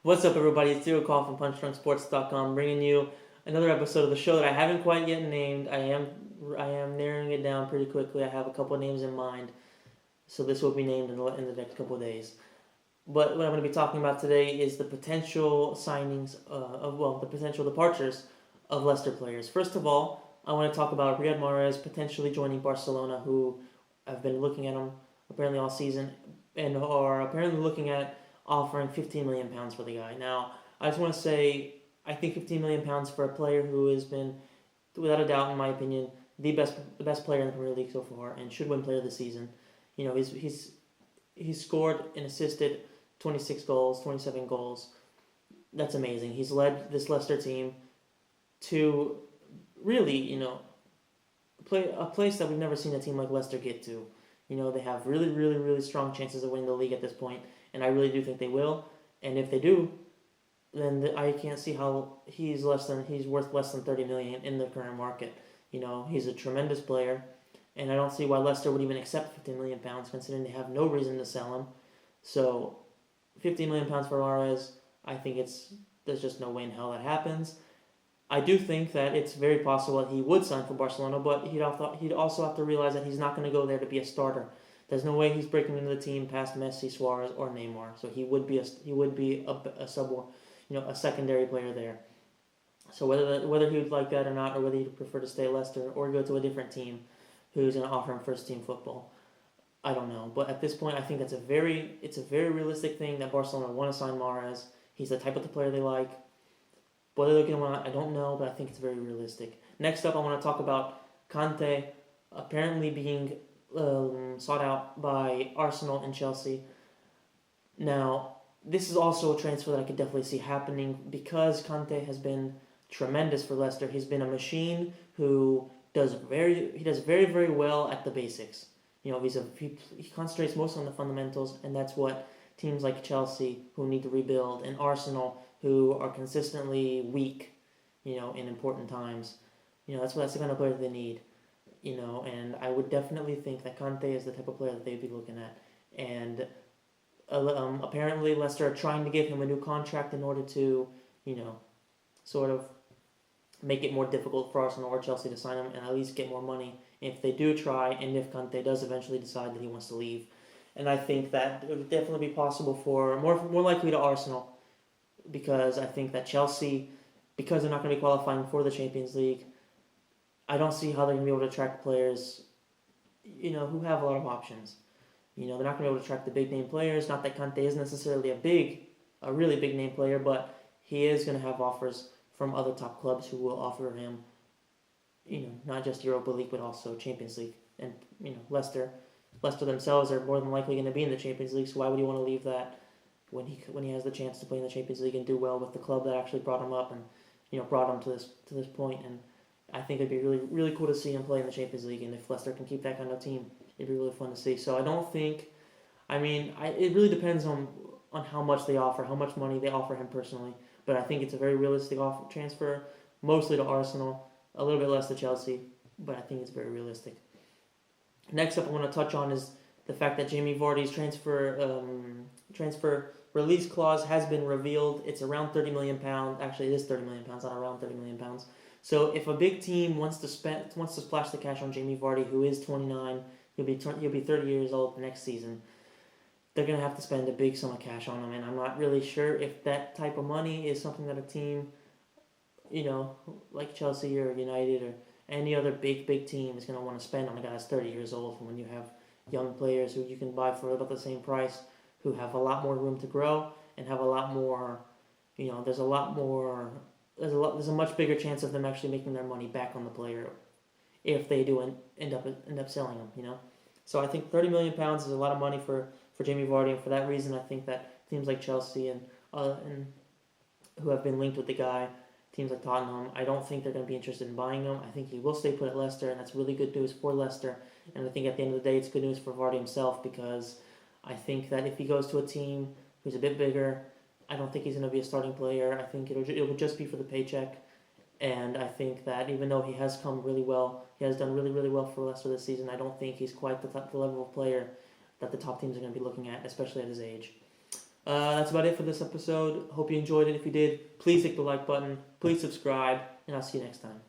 What's up, everybody? It's Zero Call from PunchDrunkSports.com, bringing you another episode of the show that I haven't quite yet named. I am narrowing it down pretty quickly. I have a couple of names in mind, so this will be named in the next couple of days. But what I'm going to be talking about today is the potential signings the potential departures of Leicester players. First of all, I want to talk about Riyhad Mahrez potentially joining Barcelona, who I've been looking at him apparently all season and are apparently looking at offering £15 million for the guy. Now, I just want to say I think £15 million for a player who has been, without a doubt, in my opinion, the best player in the Premier League so far and should win Player of the Season. You know, he's scored and assisted 26 goals, 27 goals. That's amazing. He's led this Leicester team to really, play a place that we've never seen a team like Leicester get to. You know, they have really, really, really strong chances of winning the league at this point, and I really do think they will. And if they do, then I can't see how he's worth less than 30 million in the current market. You know, he's a tremendous player, and I don't see why Leicester would even accept £15 million, considering they have no reason to sell him. So, £15 million for Mahrez, I think there's just no way in hell that happens. I do think that it's very possible that he would sign for Barcelona, but he'd also have to realize that he's not going to go there to be a starter. There's no way he's breaking into the team past Messi, Suarez, or Neymar. So he would be a sub, a secondary player there. So whether he would like that or not, or whether he'd prefer to stay at Leicester or go to a different team who's going to offer him first team football, I don't know. But at this point, I think it's a very realistic thing that Barcelona want to sign Mahrez. He's the type of the player they like. Whether they're going to want, I don't know, but I think it's very realistic. Next up, I want to talk about Kante apparently being sought out by Arsenal and Chelsea. Now, this is also a transfer that I could definitely see happening because Kante has been tremendous for Leicester. He's been a machine who does very, very well at the basics. You know, he concentrates most on the fundamentals, and that's what teams like Chelsea, who need to rebuild, and Arsenal, who are consistently weak, in important times. That's the kind of player they need. And I would definitely think that Kante is the type of player that they'd be looking at. And apparently Leicester are trying to give him a new contract in order to, sort of make it more difficult for Arsenal or Chelsea to sign him and at least get more money if they do try and if Kante does eventually decide that he wants to leave. And I think that it would definitely be possible for more likely to Arsenal, because I think that Chelsea, because they're not going to be qualifying for the Champions League, I don't see how they're going to be able to attract players, who have a lot of options. They're not going to be able to attract the big name players. Not that Kante is necessarily a really big name player, but he is going to have offers from other top clubs who will offer him, not just Europa League but also Champions League. And Leicester themselves are more than likely going to be in the Champions League. So why would he want to leave that when he has the chance to play in the Champions League and do well with the club that actually brought him up and brought him to this point? And I think it'd be really, really cool to see him play in the Champions League, and if Leicester can keep that kind of team, it'd be really fun to see. So I don't think, it really depends on how much they offer, how much money they offer him personally, but I think it's a very realistic transfer, mostly to Arsenal, a little bit less to Chelsea, but I think it's very realistic. Next up I want to touch on is the fact that Jamie Vardy's transfer release clause has been revealed. It's around £30 million. Actually, it is £30 million, not around £30 million. So if a big team wants to splash the cash on Jamie Vardy, who is 29, he'll be 30 years old next season, they're going to have to spend a big sum of cash on him. And I'm not really sure if that type of money is something that a team, like Chelsea or United or any other big team is going to want to spend on a guy that's 30 years old when you have young players who you can buy for about the same price, who have a lot more room to grow and have a lot more, there's a much bigger chance of them actually making their money back on the player if they do end up selling him. So I think £30 million is a lot of money for Jamie Vardy, and for that reason I think that teams like Chelsea and who have been linked with the guy, teams like Tottenham, I don't think they're going to be interested in buying him. I think he will stay put at Leicester, and that's really good news for Leicester. And I think at the end of the day, it's good news for Vardy himself, because I think that if he goes to a team who's a bit bigger, I don't think he's going to be a starting player. I think it will just be for the paycheck. And I think that even though he has come really well, he has done really, really well for Leicester this season, I don't think he's quite the level of player that the top teams are going to be looking at, especially at his age. That's about it for this episode. Hope you enjoyed it. If you did, please hit the like button. Please subscribe, and I'll see you next time.